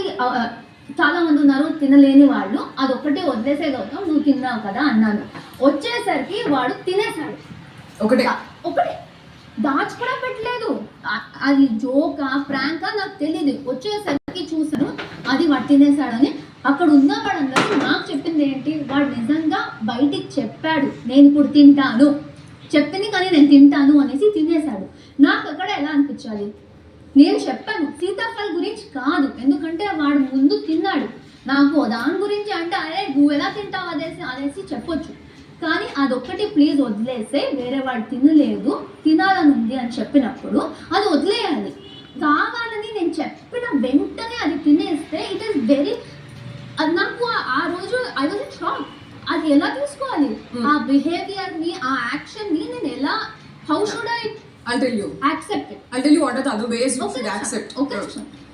కొంతమంది చాలా మంది ఉన్నారు తినలేని వాళ్ళు, అదొక్కటే వదిలేసే గౌతమ్ నువ్వు తిన్నావు కదా అన్నాను. వచ్చేసరికి వాడు తినేశాడు. ఒకటే దాచి కూడా పెట్టలేదు. అది జోకా ప్రాంకా నాకు తెలియదు. వచ్చేసరికి చూసాను అది వాడు తినేశాడని. అక్కడ ఉన్న వాడందరూ నాకు చెప్పింది ఏంటి, వాడు నిజంగా బయటికి చెప్పాడు నేను ఇప్పుడు తింటాను చెప్పింది, కానీ నేను తింటాను అనేసి తినేశాడు. నాకు అక్కడ ఎలా అనిపించాలి, నేను చెప్పాను సీతాఫల్ గురించి కాదు, ఎందుకంటే వాడు ముందు తిన్నాడు. నాకు దాని గురించి అంటే అరే నువ్వు ఎలా తింటావు అనేసి చెప్పొచ్చు, కానీ అదొక్కటి ప్లీజ్ వదిలేస్తే వేరే వాడు తినలేదు తినాలని ఉంది అని చెప్పినప్పుడు అది వదిలేయాలి. కావాలని నేను చెప్పిన వెంటనే అది తినేస్తే ఇట్ ఈస్ వెరీ, అది నాకు ఆ రోజు ఐ వాజ్ ఇన్ షాక్. అది ఎలా తీసుకోవాలి ఆ బిహేవియర్ ని, ఆ యాక్షన్ ని నేను ఎలా, how should I'll tell you. Accept it. I'll tell you what are the other ways you should accept. Okay.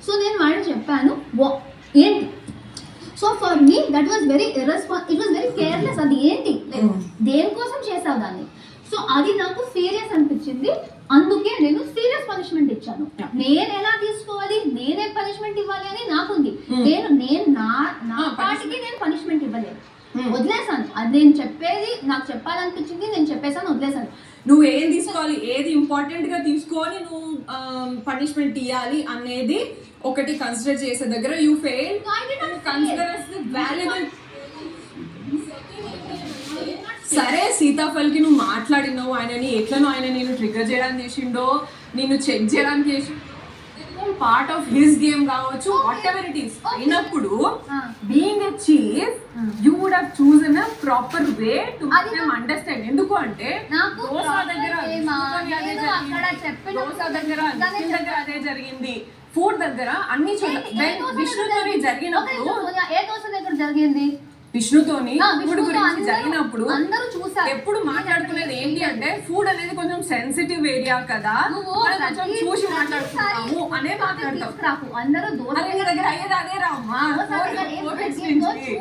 So then వాడు చెప్పాను ఏంటి. So for me that was very irresponsible, it was very careless. అది ఏంటి దేనికోసం చేసావు దాన్ని. So అది నాకు సీరియస్ అనిపించింది, అందుకే నేను సీరియస్ పనిష్మెంట్ ఇచ్చాను. నేను ఎలా తీసుకోవాలి, నేనే పనిష్మెంట్ ఇవ్వాలి అని నాకుంది. నేను నా పాటికి నేను పనిష్మెంట్ ఇవ్వలేదు, వదిలేసాను. అది నేను చెప్పేది నాకు చెప్పాలనిపించింది, నేను చెప్పేసాను, వదిలేసాను. నువ్వు ఏం తీసుకోవాలి, ఏది ఇంపార్టెంట్ గా తీసుకొని నువ్వు పనిష్మెంట్ ఇవ్వాలి అనేది ఒకటి కన్సిడర్ చేసే దగ్గర యూ ఫెయిల్. Consider valuable. సరే సీతాఫల్ కి నువ్వు మాట్లాడినావు, ఆయనని ఎట్లనో ఆయన నేను ట్రిగర్ చేయడానికి చేసిండో, నేను చెక్ చేయడానికి చేసిండో, పార్ట్ ఆఫ్ హిస్ గేమ్ కావచ్చు, వాట్ ఎవర్ ఇట్ ఈస్. అయినప్పుడు being a chief you would have chosen a proper way to make them understand. ఎందుకు అంటే దోసా దగ్గర అదే జరిగింది, ఫుడ్ దగ్గర అన్ని విష్ణుతోని జరిగినప్పుడు, ఏ దోస దగ్గర జరిగింది విష్ణుతోని ఫుడ్ గురించి జరిగినప్పుడు అందరూ చూసారు. ఎప్పుడు మాట్లాడుకునేది ఏంటి అంటే ఫుడ్ అనేది కొంచెం సెన్సిటివ్ ఏరియా కదా, కొంచెం చూసి మాట్లాడుతున్నాము అనే మాట్లాడతాం. అందరూ దగ్గర అయ్యేది అదే రామ్మా,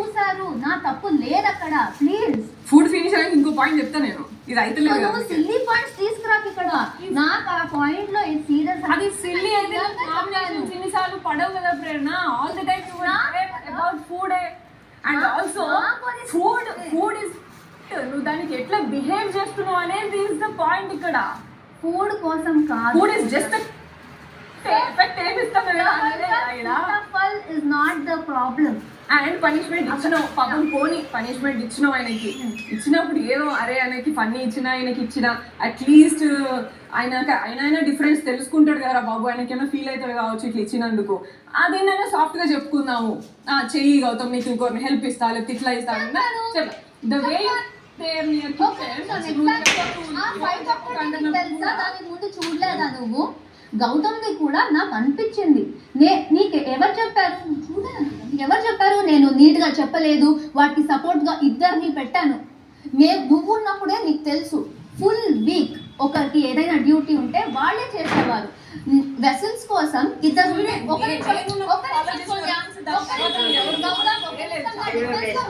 చూసారు, నా తప్పు లేదు అక్కడ. ప్లీజ్ ఫుడ్ ఫినిష్ అయ్యి ఇంకో పాయింట్ చెప్తా నేను, ఇది అయితే లేదు సిల్లీ పాయింట్స్ తీసుకురాకు ఇక్కడ. నాకు ఆ పాయింట్ లో సీరియస్, అది సిల్లీ అయితే ఎన్నిసార్లు పడవు కదా Prerana. All the time about food and also food is, నువ్వు దానికి ఎట్లా బిహేవ్ చేస్తున్నావు అనేది ఇస్ ద పాయింట్ ఇక్కడ. ఫుడ్ కోసం కాదు, ఫుడ్ ఇస్ జస్ట్ ఎఫెక్ట్ ఏమిస్తాం is not the problem. And punishment ఇచ్చినావు పాపం, పోనీ పనిష్మెంట్ ఇచ్చినావు ఆయనకి, ఇచ్చినప్పుడు ఏదో అరే ఆయనకి ఫన్నీ ఇచ్చినా ఆయనకి ఇచ్చినా అట్లీస్ట్ ఆయన డిఫరెన్స్ తెలుసుకుంటాడు కదా బాబు, ఆయనకేమో ఫీల్ అవుతాడు కావచ్చు ఇట్లా ఇచ్చినందుకు. అదేంటైనా సాఫ్ట్ గా చెప్పుకుందాము, చెయ్యి గౌతమ్ నీకు ఇంకొకరిని హెల్ప్ ఇస్తా లేకపోతే ఇట్లా ఇస్తాను ద వే ముందు చూడలేదా నువ్వు. గౌతమ్ది కూడా నాకు అనిపించింది, నీకు ఎవరు చెప్పారు, ఎవరు చెప్పారు నేను నీట్ గా చెప్పలేదు, వాటికి సపోర్ట్ గా ఇద్దరిని పెట్టాను. నువ్వు ఉన్నప్పుడే నీకు తెలుసు ఫుల్ వీక్ ఒకరికి ఏదైనా డ్యూటీ ఉంటే వాళ్ళే చేసేవారు. వెసల్స్ కోసం ఇద్దరు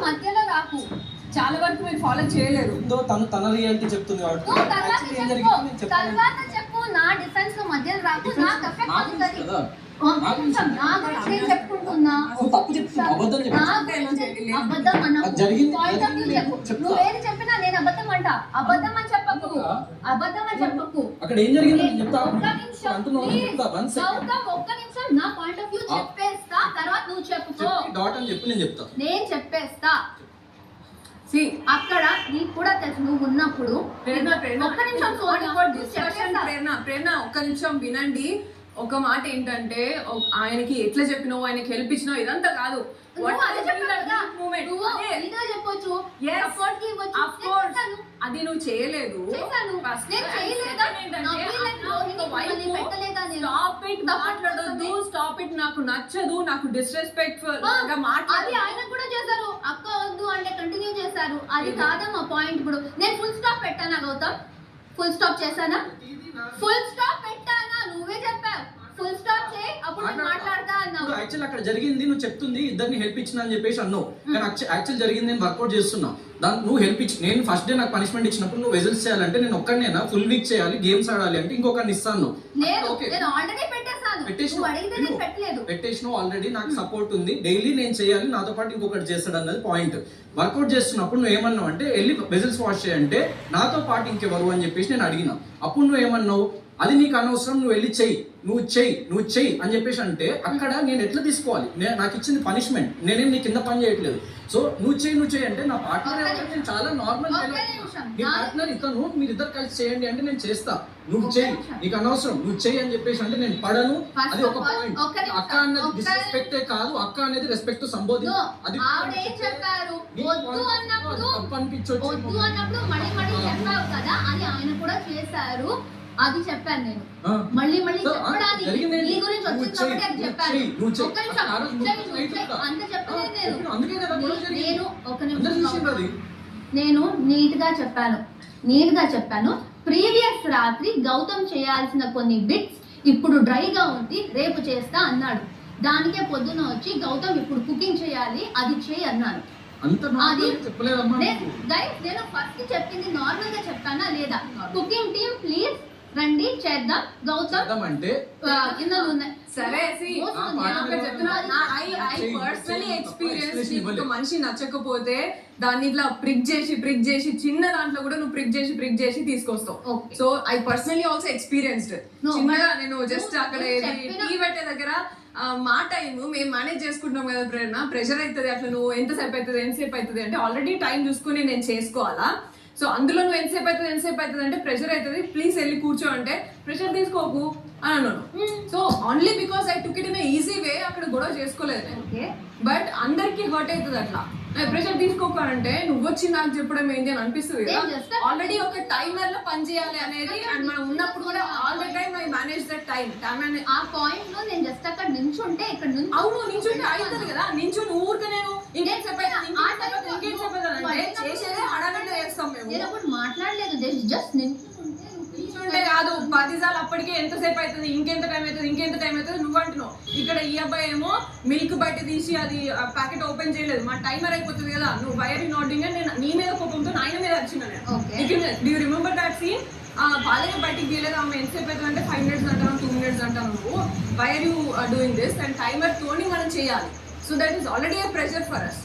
మధ్యలో రాకు. చాలా వరకు మీరు ఫాలో చేయలేదు. తన రియాలిటీ చెప్తుంది తర్వాత చెప్పు, నా డిఫెన్స్ లో మధ్యలో రాకు. నాకు ఎఫెక్ట్ అవుతుంది, నా గురించి నేను చెప్పుకుంటున్నా. అబద్ధం నువ్వేది చెప్పినా నేను అబద్ధం అంట. అబద్ధం అని చెప్పకు, అబద్ధం అని చెప్పకు. అక్కడ ఏం జరిగింది ఒక్క నిమిషం నా పాయింట్ ఆఫ్ వ్యూ చెప్పేస్తా, తర్వాత నువ్వు చెప్పుకో. నేను చెప్పేస్తా. అక్కడ నీకు కూడా తెలుసు, నువ్వు ఉన్నప్పుడు ఒక్క నిమిషం వినండి. ఒక మాట ఏంటంటే ఆయనకి ఎట్లా చెప్పినావు, ఆయనకి హెల్ప్ ఇచ్చినావు ఇదంతా కాదు. అది నువ్వు చేయలేదు. మాట్లాడొద్దు, స్టాప్ ఇట్, నాకు నచ్చదు, నాకు డిస్రెస్పెక్ట్ఫుల్ గా మాట్లాడి ఆయన కూడా చేశారు. అక్క వద్దు అంటే కంటిన్యూ చేశారు. అది కాదమ్మా పాయింట్. ఇప్పుడు నేను ఫుల్ స్టాప్ పెట్టానా గౌతమ్? ఫుల్ స్టాప్ చేశానా? ఫుల్ స్టాప్ పెట్టానా? నువ్వే చెప్పావు ఫుల్ స్టాప్ చేయి, అప్పుడు నేను మాట్లాడతా అన్నావు. యాక్చువల్ అక్కడ జరిగింది నువ్వు చెప్తుంది ఇద్దరిని హెల్ప్ ఇచ్చిన అని చెప్పేసి అన్నావు, కానీ యాక్చువల్ జరిగింది నేను వర్కౌట్ చేస్తున్నా. దాన్ని నువ్వు హెల్ప్ ఇచ్చి నేను ఫస్ట్ డే నాకు పనిష్మెంట్ ఇచ్చినప్పుడు నువ్వు వెజల్స్ చేయాలంటే నేను ఒక్కడినేనా ఫుల్ వీక్ చేయాలి, గేమ్స్ ఆడాలి అంటే ఇంకొకరిని ఇస్తాను. పెట్టేసినావు ఆల్రెడీ, నాకు సపోర్ట్ ఉంది, డైలీ నేను చేయాలి, నాతో పాటు ఇంకొకటి చేస్తాడు అన్నది పాయింట్. వర్కౌట్ చేస్తున్నప్పుడు నువ్వు ఏమన్నావు అంటే వెళ్ళి వెజల్స్ వాష్ చేయంటే నాతో పాటు ఇంకెవరు అని చెప్పేసి నేను అడిగినా. అప్పుడు నువ్వు ఏమన్నావు, అది నీకు అనవసరం, నువ్వు వెళ్ళి చెయ్యి, నువ్వు చెయ్యి అని చెప్పేసి అంటే అక్కడ నేను ఎట్లా తీసుకోవాలి? నాకు ఇచ్చింది పనిష్మెంట్, నేనేం నీ కింద పని చేయట్లేదు. సో నువ్వు చెయ్యి అంటే నా పార్ట్నర్ నేను చాలా నార్మల్, నీ పార్ట్నర్ ఇతను, మీరిద్దరు కలిసి చేయండి అంటే నేను చేస్తా, నువ్వు చెయ్యి, నీకు అనవసరం, నువ్వు చెయ్యి అని చెప్పేసి అంటే నేను పడను. అది ఒక పాయింట్. అక్క అన్నది డిస్రెస్పెక్టే కాదు, అక్క అనేది రెస్పెక్ట్ తో సంబోధి. అది అది చెప్పాను నేను, మళ్ళీ చెప్పడానికి నీ గురించి వచ్చింది కాబట్టి అది చెప్పాను. అంత చెప్పలేదు నేను నీట్ గా చెప్పాను. ప్రీవియస్ రాత్రి గౌతమ్ చేయాల్సిన కొన్ని బిట్స్ ఇప్పుడు డ్రైగా ఉంది, రేపు చేస్తా అన్నాడు. దానికే పొద్దున వచ్చి గౌతమ్ ఇప్పుడు కుకింగ్ చేయాలి, అది చేయి అన్నాను. నేను ఫస్ట్ చెప్పింది నార్మల్ గా చెప్పానా లేదా? కుకింగ్ టీమ్ ప్లీజ్ రండి చేద్దాం గౌతమ్ అంటే సరే. మనిషి నచ్చకపోతే దాన్ని ఇట్లా ప్రిక్ చేసి చిన్న దాంట్లో కూడా నువ్వు ప్రిక్ చేసి తీసుకొస్తావు. So I personally also experienced. చిన్నగా నేను జస్ట్ అక్కడ టీ పెట్టే దగ్గర మా టైం మేము మేనేజ్ చేసుకుంటాం కదా ప్రేరణ, ప్రెషర్ అవుతుంది అట్లా నువ్వు ఎంతసేపు అవుతుంది అంటే ఆల్రెడీ టైం చూసుకుని నేను చేసుకోవాలా. సో అందులో నువ్వు ఎంతసేపు అవుతుంది అంటే ప్రెషర్ అవుతుంది, ప్లీజ్ వెళ్ళి కూర్చో అంటే ప్రెషర్ తీసుకోకు అని అన్నాను. So only because I took it in easy way అక్కడ గొడవ చేసుకోలేదు. బట్ అందరికి హర్ట్ అవుతుంది అట్లా. ప్రెషర్ తీసుకోకంటే నువ్వు వచ్చి నాకు చెప్పడం ఏంటి అని అనిపిస్తుంది కదా. ఆల్రెడీ ఒక టైమర్ లో పని చేయాలి అనేది, అండ్ మనం ఉన్నప్పుడు కూడా all the time I manage that time. ఆ పాయింట్ లో నేను జస్ట్ అక్కడ నించుంటే ఇక్కడ నుంచి అవును నించుంటే అవుతుంది కదా. నించుని ఊరికే నేను ఇంకేం చెప్పేది చేసేదే హడావిడిగా చేస్తాం మేము. నేను అప్పుడు మాట్లాడలేదు, జస్ట్ నించుంటే కాదు 10 సార్లు అప్పటికే ఎంతసేపు అవుతుంది, ఇంకెంత టైం అవుతుంది నువ్వు అంటున్నావు. ఇక్కడ ఈ అబ్బాయి ఏమో మిల్క్ బయట తీసి అది ప్యాకెట్ ఓపెన్ చేయలేదు, మా టైమర్ అయిపోతుంది కదా, నువ్వు why are you not doing. నేను నీ మీద కోపంతో ఆయన మీద వచ్చినా. Do you remember that scene? బాగా బయటికి తీయలేదు, ఆమె ఎంతసేపు అవుతుంది అంటే 5 minutes అంటాను, 2 minutes అంటాను. నువ్వు why are you doing this? And timer తోని మనం చేయాలి. So that is already a pressure for us.